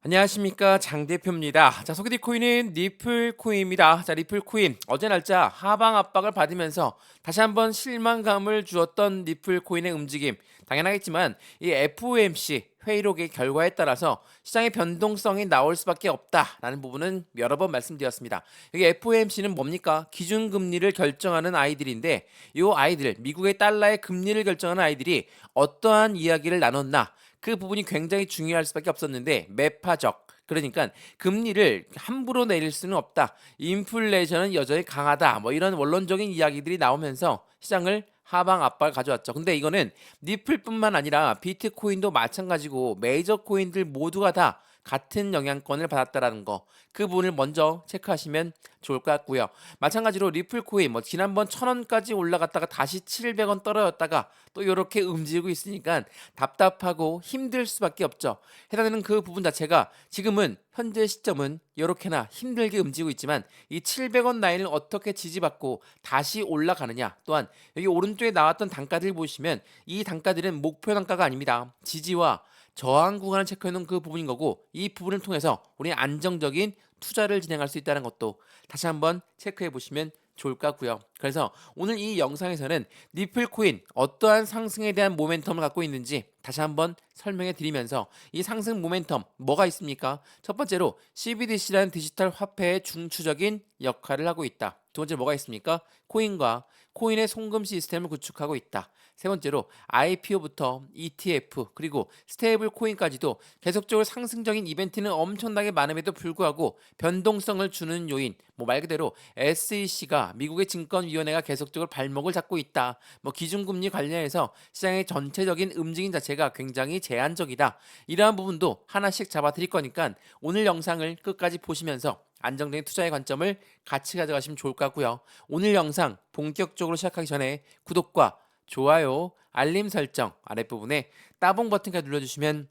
안녕하십니까, 장 대표입니다. 자, 소개될 코인은 리플 코인입니다. 자, 리플 코인 어제 날짜 하방 압박을 받으면서 다시 한번 실망감을 주었던 리플 코인의 움직임, 당연하겠지만 이 FOMC 회의록의 결과에 따라서 시장의 변동성이 나올 수밖에 없다라는 부분은 여러 번 말씀드렸습니다. 여기 FOMC는 뭡니까? 기준금리를 결정하는 아이들인데, 이 아이들, 미국의 달러의 금리를 결정하는 아이들이 어떠한 이야기를 나눴나, 그 부분이 굉장히 중요할 수밖에 없었는데, 매파적, 그러니까 금리를 함부로 내릴 수는 없다, 인플레이션은 여전히 강하다, 뭐 이런 원론적인 이야기들이 나오면서 시장을 하방 압박을 가져왔죠. 근데 이거는 리플뿐만 아니라 비트코인도 마찬가지고 메이저 코인들 모두가 다 같은 영향권을 받았다라는 거, 그 부분을 먼저 체크하시면 좋을 것 같고요. 마찬가지로 리플 코인 뭐 지난번 1,000원까지 올라갔다가 다시 700원 떨어졌다가 또 이렇게 움직이고 있으니까 답답하고 힘들 수밖에 없죠. 해당되는 그 부분 자체가 지금은 현재 시점은 이렇게나 힘들게 움직이고 있지만, 이 700원 라인을 어떻게 지지받고 다시 올라가느냐, 또한 여기 오른쪽에 나왔던 단가들 보시면 이 단가들은 목표 단가가 아닙니다. 지지와 저항 구간을 체크해 놓은 그 부분인 거고, 이 부분을 통해서 우리 안정적인 투자를 진행할 수 있다는 것도 다시 한번 체크해 보시면 좋을 것 같고요. 그래서 오늘 이 영상에서는 리플 코인 어떠한 상승에 대한 모멘텀을 갖고 있는지 다시 한번 설명해 드리면서, 이 상승 모멘텀 뭐가 있습니까? 첫 번째로 CBDC라는 디지털 화폐의 중추적인 역할을 하고 있다. 두 번째 뭐가 있습니까? 코인과 코인의 송금 시스템을 구축하고 있다. 세 번째로 IPO부터 ETF 그리고 스테이블 코인까지도 계속적으로 상승적인 이벤트는 엄청나게 많음에도 불구하고 변동성을 주는 요인, 뭐 말 그대로 SEC가 미국의 증권위원회가 계속적으로 발목을 잡고 있다. 뭐 기준금리 관련해서 시장의 전체적인 움직임 자체가 굉장히 제한적이다. 이러한 부분도 하나씩 잡아드릴 거니까 오늘 영상을 끝까지 보시면서 안정적인 투자의 관점을 같이 가져가시면 좋을 것 같고요. 오늘 영상 본격적으로 시작하기 전에 구독과 좋아요, 알림 설정 아랫부분에 따봉 버튼까지 눌러주시면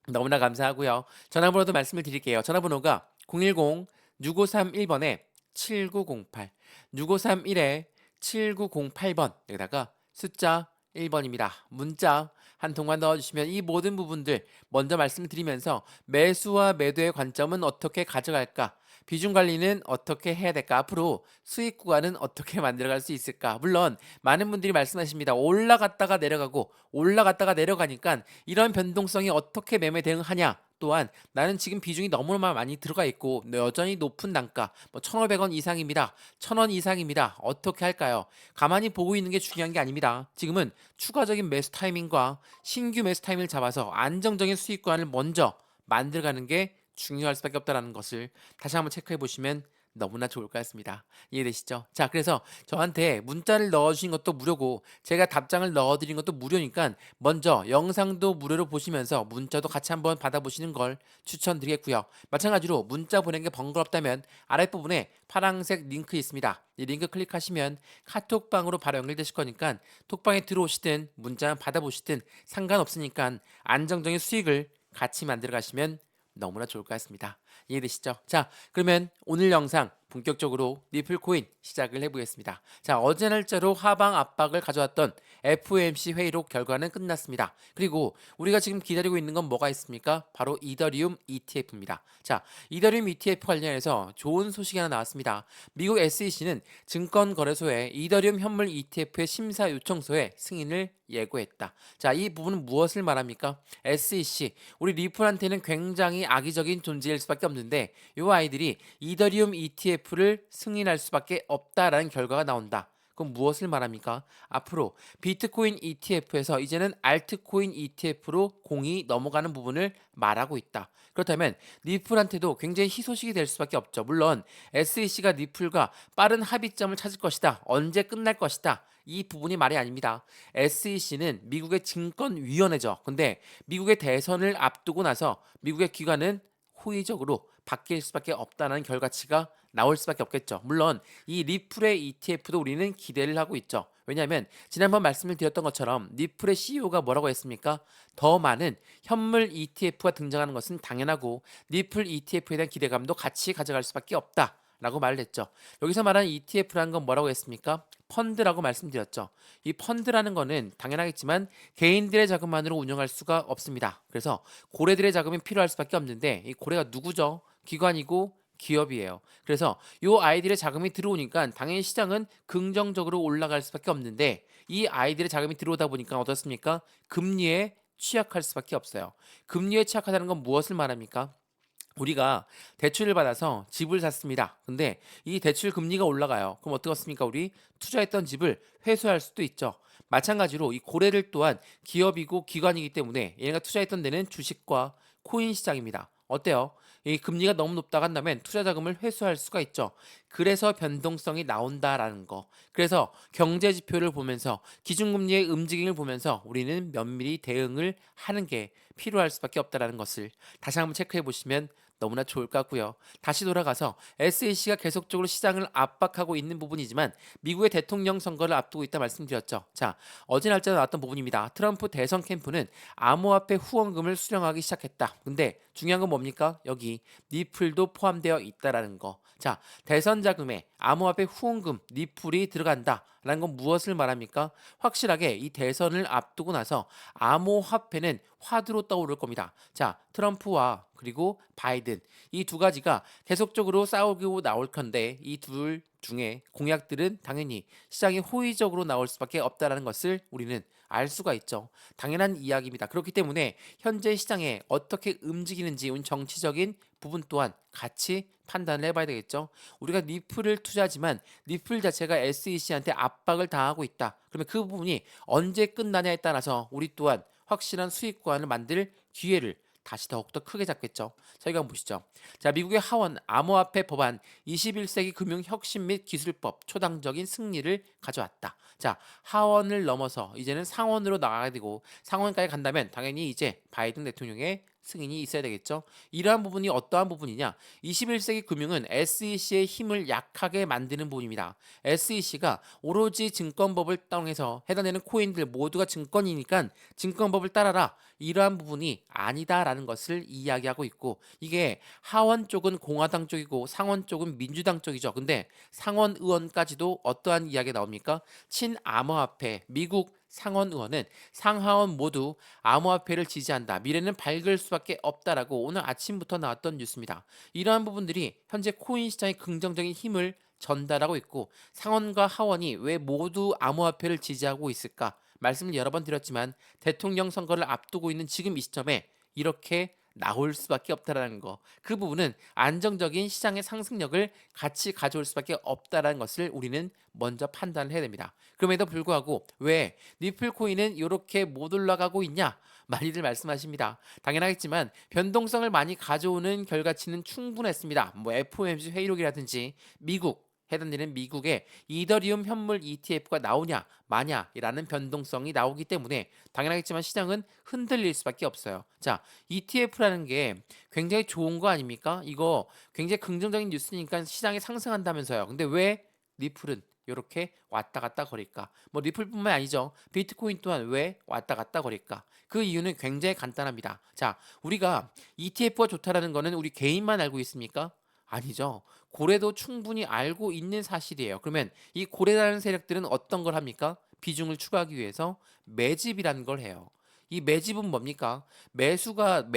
너무나 감사하고요. 전화번호도 말씀을 드릴게요. 전화번호가 010-6531번에 7908, 6531에 7908번, 여기다가 숫자 1번입니다. 문자 한 통만 넣어주시면 이 모든 부분들 먼저 말씀드리면서, 매수와 매도의 관점은 어떻게 가져갈까, 비중 관리는 어떻게 해야 될까, 앞으로 수익 구간은 어떻게 만들어갈 수 있을까. 물론 많은 분들이 말씀하십니다. 올라갔다가 내려가고 올라갔다가 내려가니까 이런 변동성이 어떻게 매매 대응하냐, 또한 나는 지금 비중이 너무나 많이 들어가 있고 여전히 높은 단가, 뭐 1,500원 이상입니다, 1,000원 이상입니다, 어떻게 할까요? 가만히 보고 있는 게 중요한 게 아닙니다. 지금은 추가적인 매수 타이밍과 신규 매수 타이밍을 잡아서 안정적인 수익권을 먼저 만들어가는 게 중요할 수밖에 없다는 것을 다시 한번 체크해 보시면 너무나 좋을 것 같습니다. 이해되시죠? 자, 그래서 저한테 문자를 넣어주신 것도 무료고 제가 답장을 넣어드린 것도 무료니까 먼저 영상도 무료로 보시면서 문자도 같이 한번 받아보시는 걸 추천드리겠고요. 마찬가지로 문자 보낸 게 번거롭다면 아랫부분에 파란색 링크 있습니다. 이 링크 클릭하시면 카톡방으로 바로 연결되실 거니까 톡방에 들어오시든 문자 받아보시든 상관없으니까 안정적인 수익을 같이 만들어 가시면 너무나 좋을 것 같습니다. 이해되시죠? 자, 그러면 오늘 영상 본격적으로 리플 코인 시작을 해보겠습니다. 자, 어제 날짜로 하방 압박을 가져왔던 FOMC 회의록 결과는 끝났습니다. 그리고 우리가 지금 기다리고 있는 건 뭐가 있습니까? 바로 이더리움 ETF입니다. 자, 이더리움 ETF 관련해서 좋은 소식이 하나 나왔습니다. 미국 SEC는 증권거래소에 이더리움 현물 ETF의 심사 요청서에 승인을 예고했다. 자, 이 부분은 무엇을 말합니까? SEC, 우리 리플한테는 굉장히 악의적인 존재일 수밖에 없는데, 이 아이들이 이더리움 ETF를 승인할 수밖에 없다라는 결과가 나온다. 그럼 무엇을 말합니까? 앞으로 비트코인 ETF에서 이제는 알트코인 ETF로 공이 넘어가는 부분을 말하고 있다. 그렇다면 리플한테도 굉장히 희소식이 될 수밖에 없죠. 물론 SEC가 리플과 빠른 합의점을 찾을 것이다, 언제 끝날 것이다, 이 부분이 말이 아닙니다. SEC는 미국의 증권위원회죠. 근데 미국의 대선을 앞두고 나서 미국의 기관은 호의적으로 바뀔 수밖에 없다는 결과치가 나올 수밖에 없겠죠. 물론 이 리플의 ETF도 우리는 기대를 하고 있죠. 왜냐하면 지난번 말씀을 드렸던 것처럼 리플의 CEO가 뭐라고 했습니까? 더 많은 현물 ETF가 등장하는 것은 당연하고 리플 ETF에 대한 기대감도 같이 가져갈 수밖에 없다 라고 말을 했죠. 여기서 말하는 ETF라는 건 뭐라고 했습니까? 펀드라고 말씀드렸죠. 이 펀드라는 거는 당연하겠지만 개인들의 자금만으로 운영할 수가 없습니다. 그래서 고래들의 자금이 필요할 수밖에 없는데 이 고래가 누구죠? 기관이고 기업이에요. 그래서 이 아이들의 자금이 들어오니까 당연히 시장은 긍정적으로 올라갈 수밖에 없는데 이 아이들의 자금이 들어오다 보니까 어떻습니까? 금리에 취약할 수밖에 없어요. 금리에 취약하다는 건 무엇을 말합니까? 우리가 대출을 받아서 집을 샀습니다. 근데 이 대출 금리가 올라가요. 그럼 어떻겠습니까? 우리 투자했던 집을 회수할 수도 있죠. 마찬가지로 이 고래들 또한 기업이고 기관이기 때문에 얘네가 투자했던 데는 주식과 코인 시장입니다. 어때요? 이 금리가 너무 높다고 한다면 투자 자금을 회수할 수가 있죠. 그래서 변동성이 나온다라는 거. 그래서 경제 지표를 보면서 기준금리의 움직임을 보면서 우리는 면밀히 대응을 하는 게 필요할 수밖에 없다라는 것을 다시 한번 체크해 보시면 너무나 좋을 것 같고요. 다시 돌아가서 SEC가 계속적으로 시장을 압박하고 있는 부분이지만 미국의 대통령 선거를 앞두고 있다 말씀드렸죠. 자, 어제 날짜 나왔던 부분입니다. 트럼프 대선 캠프는 암호화폐 후원금을 수령하기 시작했다. 근데 중요한 건 뭡니까? 여기 니플도 포함되어 있다라는 거. 자, 대선 자금에 암호화폐 후원금 니플이 들어간다. 라는 건 무엇을 말합니까? 확실하게 이 대선을 앞두고 나서 암호화폐는 화두로 떠오를 겁니다. 자, 트럼프와 그리고 바이든 이 두 가지가 계속적으로 싸우고 나올 건데 이 둘 중에 공약들은 당연히 시장에 호의적으로 나올 수밖에 없다라는 것을 우리는 알 수가 있죠. 당연한 이야기입니다. 그렇기 때문에 현재 시장에 어떻게 움직이는지 정치적인 부분 또한 같이 판단을 해봐야 되겠죠. 우리가 니플을 투자하지만 니플 자체가 SEC한테 압박을 당하고 있다. 그러면 그 부분이 언제 끝나냐에 따라서 우리 또한 확실한 수익권을 만들 기회를 다시 더욱더 크게 잡겠죠. 저희가 한번 보시죠. 자, 미국의 하원 암호화폐 법안 21세기 금융 혁신 및 기술법 초당적인 승리를 가져왔다. 자, 하원을 넘어서 이제는 상원으로 나가야 되고 상원까지 간다면 당연히 이제 바이든 대통령의 승인이 있어야 되겠죠. 이러한 부분이 어떠한 부분이냐? 21세기 금융은 SEC의 힘을 약하게 만드는 부분입니다. SEC가 오로지 증권법을 따라해서 해당되는 코인들 모두가 증권이니까 증권법을 따라라. 이러한 부분이 아니다라는 것을 이야기하고 있고 이게 하원 쪽은 공화당 쪽이고 상원 쪽은 민주당 쪽이죠. 근데 상원 의원까지도 어떠한 이야기가 나옵니까? 친암호화폐 미국 상원 의원은 상하원 모두 암호화폐를 지지한다. 미래는 밝을 수밖에 없다라고 오늘 아침부터 나왔던 뉴스입니다. 이러한 부분들이 현재 코인 시장에 긍정적인 힘을 전달하고 있고 상원과 하원이 왜 모두 암호화폐를 지지하고 있을까? 말씀을 여러 번 드렸지만 대통령 선거를 앞두고 있는 지금 이 시점에 이렇게 나올 수밖에 없다라는 거. 그 부분은 안정적인 시장의 상승력을 같이 가져올 수밖에 없다라는 것을 우리는 먼저 판단을 해야 됩니다. 그럼에도 불구하고 왜 니플 코인은 이렇게 못 올라가고 있냐? 많이들 말씀하십니다. 당연하겠지만 변동성을 많이 가져오는 결과치는 충분했습니다. 뭐 FOMC 회의록이라든지 미국 해당되는 미국의 이더리움 현물 ETF가 나오냐 마냐라는 변동성이 나오기 때문에 당연하겠지만 시장은 흔들릴 수밖에 없어요. 자, ETF라는 게 굉장히 좋은 거 아닙니까? 이거 굉장히 긍정적인 뉴스니까 시장이 상승한다면서요. 근데 왜 리플은 이렇게 왔다 갔다 거릴까? 뭐 리플뿐만 아니죠. 비트코인 또한 왜 왔다 갔다 거릴까? 그 이유는 굉장히 간단합니다. 자, 우리가 ETF가 좋다라는 거는 우리 개인만 알고 있습니까? 아니죠. 고래도 충분히 알고 있는 사실이에요. 그러면 이 고래라는 세력들은 어떤 걸 합니까? 비중을 추가하기 위해서 매집이라는 걸 해요. 이 매집은 뭡니까? 매수가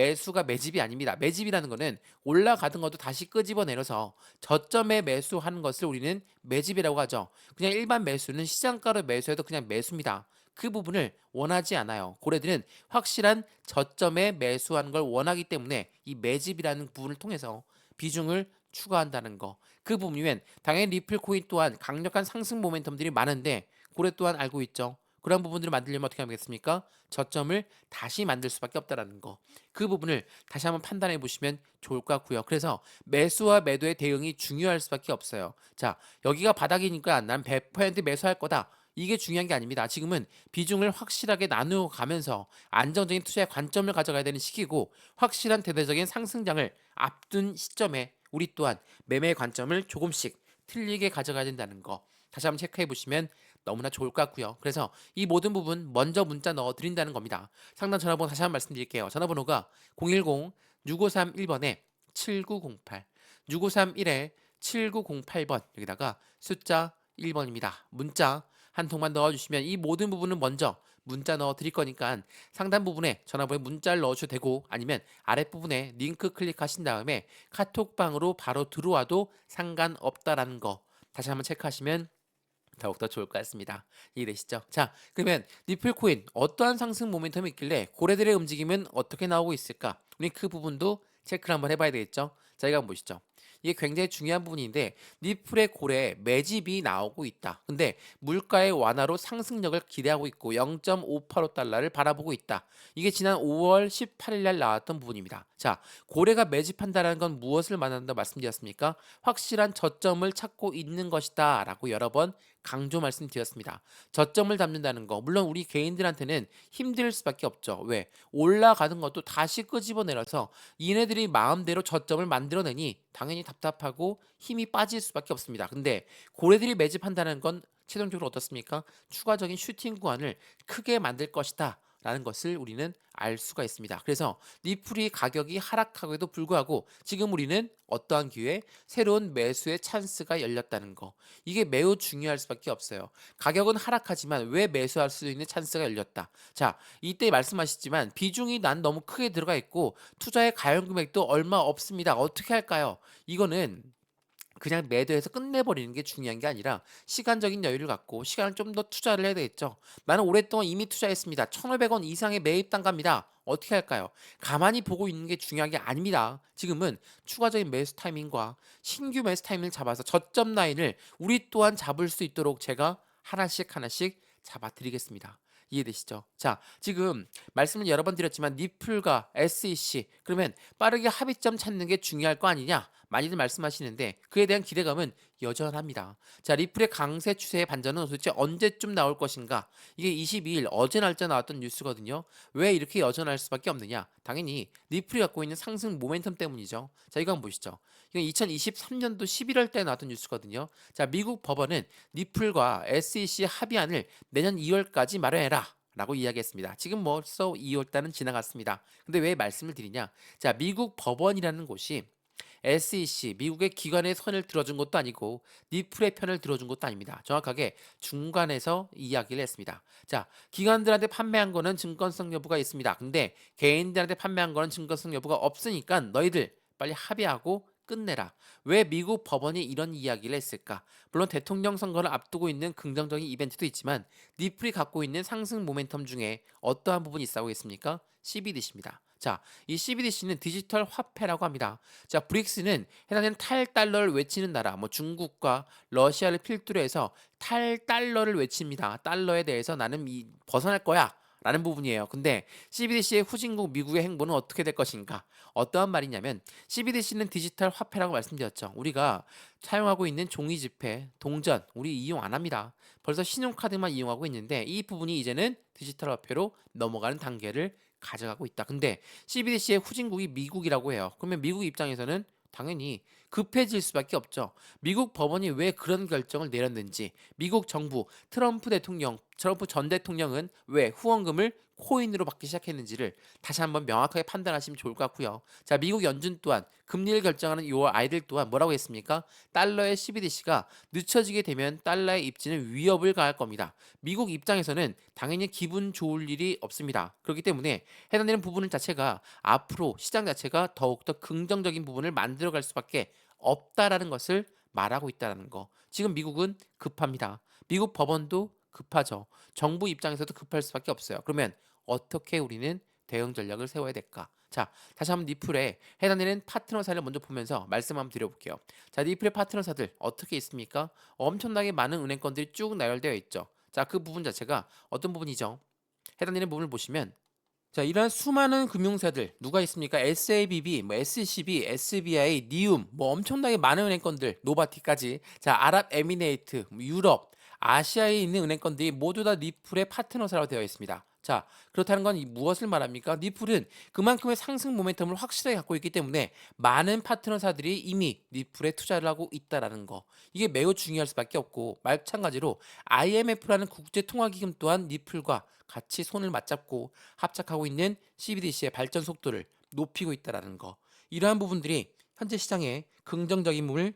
매집이 아닙니다. 매집이라는 거는 올라가던 것도 다시 끄집어내려서 저점에 매수하는 것을 우리는 매집이라고 하죠. 그냥 일반 매수는 시장가로 매수해도 그냥 매수입니다. 그 부분을 원하지 않아요. 고래들은 확실한 저점에 매수하는 걸 원하기 때문에 이 매집이라는 부분을 통해서 비중을 추가한다는 거. 그 부분이면 당연히 리플 코인 또한 강력한 상승 모멘텀들이 많은데 고래 또한 알고 있죠. 그런 부분들을 만들려면 어떻게 하겠습니까? 저점을 다시 만들 수밖에 없다라는 거. 그 부분을 다시 한번 판단해 보시면 좋을 것 같고요. 그래서 매수와 매도의 대응이 중요할 수밖에 없어요. 자, 여기가 바닥이니까 난 100% 매수할 거다. 이게 중요한 게 아닙니다. 지금은 비중을 확실하게 나누어 가면서 안정적인 투자의 관점을 가져가야 되는 시기고 확실한 대대적인 상승장을 앞둔 시점에 우리 또한 매매의 관점을 조금씩 틀리게 가져가야 된다는 거 다시 한번 체크해 보시면 너무나 좋을 것 같고요. 그래서 이 모든 부분 먼저 문자 넣어 드린다는 겁니다. 상담 전화번호 다시 한번 말씀드릴게요. 전화번호가 010-6531번에 7908 6531에 7908번 여기다가 숫자 1번입니다. 문자 한 통만 넣어주시면 이 모든 부분은 먼저 문자 넣어 드릴 거니까 상단 부분에 전화번호 문자를 넣어주셔도 되고 아니면 아랫부분에 링크 클릭하신 다음에 카톡방으로 바로 들어와도 상관없다라는 거 다시 한번 체크하시면 더욱더 좋을 것 같습니다. 이해되시죠? 자, 그러면 니플코인 어떠한 상승 모멘텀이 있길래 고래들의 움직임은 어떻게 나오고 있을까? 우리 그 부분도 체크를 한번 해봐야 되겠죠? 자, 이거 한번 보시죠. 이게 굉장히 중요한 부분인데 니플의 고래 매집이 나오고 있다. 근데 물가의 완화로 상승력을 기대하고 있고 0.585달러를 바라보고 있다. 이게 지난 5월 18일 날 나왔던 부분입니다. 자, 고래가 매집한다는 건 무엇을 말한다 말씀드렸습니까? 확실한 저점을 찾고 있는 것이다 라고 여러 번 강조 말씀드렸습니다. 저점을 잡는다는 거 물론 우리 개인들한테는 힘들 수밖에 없죠. 왜? 올라가는 것도 다시 끄집어내려서 얘네들이 마음대로 저점을 만들어내니 당연히 답답하고 힘이 빠질 수밖에 없습니다. 근데 고래들이 매집한다는 건 최종적으로 어떻습니까? 추가적인 슈팅 구간을 크게 만들 것이다 라는 것을 우리는 알 수가 있습니다. 그래서 니플이 가격이 하락하고에도 불구하고 지금 우리는 어떠한 기회에 새로운 매수의 찬스가 열렸다는 거. 이게 매우 중요할 수밖에 없어요. 가격은 하락하지만 왜 매수할 수 있는 찬스가 열렸다. 자, 이때 말씀하셨지만 비중이 난 너무 크게 들어가 있고 투자의 가용 금액도 얼마 없습니다. 어떻게 할까요? 이거는 그냥 매도해서 끝내버리는 게 중요한 게 아니라 시간적인 여유를 갖고 시간을 좀 더 투자를 해야 되겠죠. 나는 오랫동안 이미 투자했습니다. 1,500원 이상의 매입 단가입니다. 어떻게 할까요? 가만히 보고 있는 게 중요한 게 아닙니다. 지금은 추가적인 매수 타이밍과 신규 매수 타이밍을 잡아서 저점 라인을 우리 또한 잡을 수 있도록 제가 하나씩 하나씩 잡아드리겠습니다. 이해되시죠? 자, 지금 말씀을 여러 번 드렸지만 니플과 SEC 그러면 빠르게 합의점 찾는 게 중요할 거 아니냐? 많이들 말씀하시는데 그에 대한 기대감은 여전합니다. 자, 리플의 강세 추세의 반전은 도대체 언제쯤 나올 것인가? 이게 22일 어제 날짜 나왔던 뉴스거든요. 왜 이렇게 여전할 수밖에 없느냐? 당연히 리플이 갖고 있는 상승 모멘텀 때문이죠. 자, 이거 한번 보시죠. 이건 2023년도 11월 때 나왔던 뉴스거든요. 자, 미국 법원은 리플과 SEC 합의안을 내년 2월까지 마련해라. 라고 이야기했습니다. 지금 벌써 2월달은 지나갔습니다. 근데 왜 말씀을 드리냐? 자, 미국 법원이라는 곳이 SEC, 미국의 기관의 선을 들어준 것도 아니고 니플의 편을 들어준 것도 아닙니다. 정확하게 중간에서 이야기를 했습니다. 자, 기관들한테 판매한 거는 증권성 여부가 있습니다. 근데 개인들한테 판매한 거는 증권성 여부가 없으니까 너희들 빨리 합의하고 끝내라. 왜 미국 법원이 이런 이야기를 했을까? 물론 대통령 선거를 앞두고 있는 긍정적인 이벤트도 있지만 니플이 갖고 있는 상승 모멘텀 중에 어떠한 부분이 있다고 했습니까? CBDC입니다. 자, 이 CBDC는 디지털 화폐라고 합니다. 자, 브릭스는 해당되는 탈달러를 외치는 나라, 뭐 중국과 러시아를 필두로 해서 탈달러를 외칩니다. 달러에 대해서 나는 벗어날 거야. 라는 부분이에요. 근데 CBDC의 후진국 미국의 행보는 어떻게 될 것인가? 어떠한 말이냐면 CBDC는 디지털 화폐라고 말씀드렸죠. 우리가 사용하고 있는 종이 지폐, 동전 우리 이용 안 합니다. 벌써 신용카드만 이용하고 있는데 이 부분이 이제는 디지털 화폐로 넘어가는 단계를 가져가고 있다. 근데 CBDC의 후진국이 미국이라고 해요. 그러면 미국 입장에서는 당연히 급해질 수밖에 없죠. 미국 법원이 왜 그런 결정을 내렸는지, 미국 정부, 트럼프 전 대통령은 왜 후원금을 코인으로 받기 시작했는지를 다시 한번 명확하게 판단하시면 좋을 것 같고요. 자, 미국 연준 또한 금리를 결정하는 요 아이들 또한 뭐라고 했습니까? 달러의 CBDC가 늦춰지게 되면 달러의 입지는 위협을 가할 겁니다. 미국 입장에서는 당연히 기분 좋을 일이 없습니다. 그렇기 때문에 해당되는 부분 자체가 앞으로 시장 자체가 더욱더 긍정적인 부분을 만들어갈 수밖에 없다라는 것을 말하고 있다는 거. 지금 미국은 급합니다. 미국 법원도 급하죠. 정부 입장에서도 급할 수밖에 없어요. 그러면 어떻게 우리는 대응 전략을 세워야 될까? 자, 다시 한번 니플에 해당되는 파트너사를 먼저 보면서 말씀 한번 드려볼게요. 자, 니플의 파트너사들 어떻게 있습니까? 엄청나게 많은 은행권들이 쭉 나열되어 있죠. 자, 그 부분 자체가 어떤 부분이죠? 해당되는 부분을 보시면 자, 이러한 수많은 금융사들 누가 있습니까? SABB, 뭐 SCB, SBI, 니움, 뭐 엄청나게 많은 은행권들, 노바티까지. 자, 아랍에미레이트, 유럽, 아시아에 있는 은행권들이 모두 다 니플의 파트너사로 되어 있습니다. 자, 그렇다는 건 무엇을 말합니까? 니플은 그만큼의 상승 모멘텀을 확실하게 갖고 있기 때문에 많은 파트너사들이 이미 니플에 투자를 하고 있다라는 거. 이게 매우 중요할 수밖에 없고 마찬가지로 IMF라는 국제통화기금 또한 니플과 같이 손을 맞잡고 합작하고 있는 CBDC의 발전 속도를 높이고 있다라는 거. 이러한 부분들이 현재 시장에 긍정적인 힘을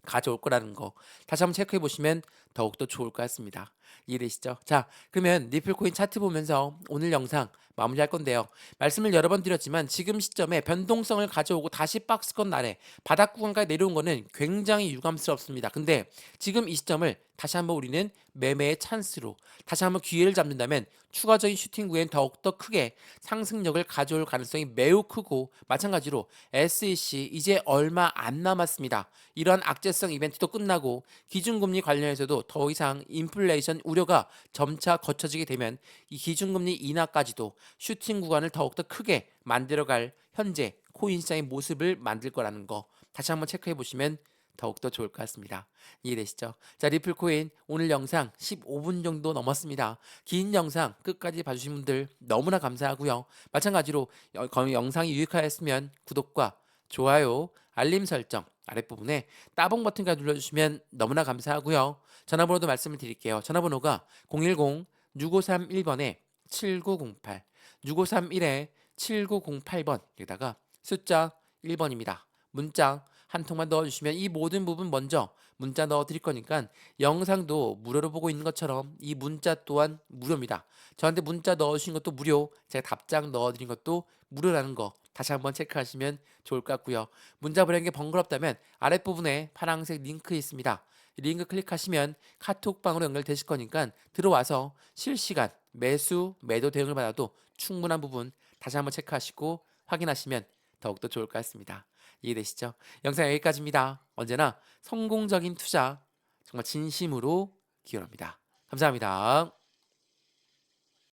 가져올 거라는 거 다시 한번 체크해 보시면 더욱더 좋을 것 같습니다. 이해되시죠? 자, 그러면 리플코인 차트 보면서 오늘 영상 마무리할 건데요. 말씀을 여러 번 드렸지만 지금 시점에 변동성을 가져오고 다시 박스권 아래 바닥 구간까지 내려온 거는 굉장히 유감스럽습니다. 근데 지금 이 시점을 다시 한번 우리는 매매의 찬스로 다시 한번 기회를 잡는다면 추가적인 슈팅구엔 더욱더 크게 상승력을 가져올 가능성이 매우 크고, 마찬가지로 SEC 이제 얼마 안 남았습니다. 이런 악재성 이벤트도 끝나고 기준금리 관련해서도 더 이상 인플레이션 우려가 점차 거쳐지게 되면 이 기준금리 인하까지도 슈팅 구간을 더욱더 크게 만들어갈 현재 코인 시장의 모습을 만들 거라는 거 다시 한번 체크해 보시면 더욱더 좋을 것 같습니다. 이해되시죠? 자, 리플코인 오늘 영상 15분 정도 넘었습니다. 긴 영상 끝까지 봐주신 분들 너무나 감사하고요. 마찬가지로 영상이 유익하였으면 구독과 좋아요, 알림 설정 아랫부분에 따봉 버튼까지 눌러주시면 너무나 감사하고요. 전화번호도 말씀을 드릴게요. 전화번호가 010-6531번에 7908, 6531에 7908번, 여기다가 숫자 1번입니다. 문자 한 통만 넣어주시면 이 모든 부분 먼저 문자 넣어드릴 거니까 영상도 무료로 보고 있는 것처럼 이 문자 또한 무료입니다. 저한테 문자 넣어주신 것도 무료, 제가 답장 넣어드린 것도 무료라는 거 다시 한번 체크하시면 좋을 것 같고요. 문자 보내는 게 번거롭다면 아랫부분에 파란색 링크 있습니다. 링크 클릭하시면 카톡방으로 연결되실 거니까 들어와서 실시간 매수, 매도 대응을 받아도 충분한 부분 다시 한번 체크하시고 확인하시면 더욱더 좋을 것 같습니다. 이해되시죠? 영상 여기까지입니다. 언제나 성공적인 투자 정말 진심으로 기원합니다. 감사합니다.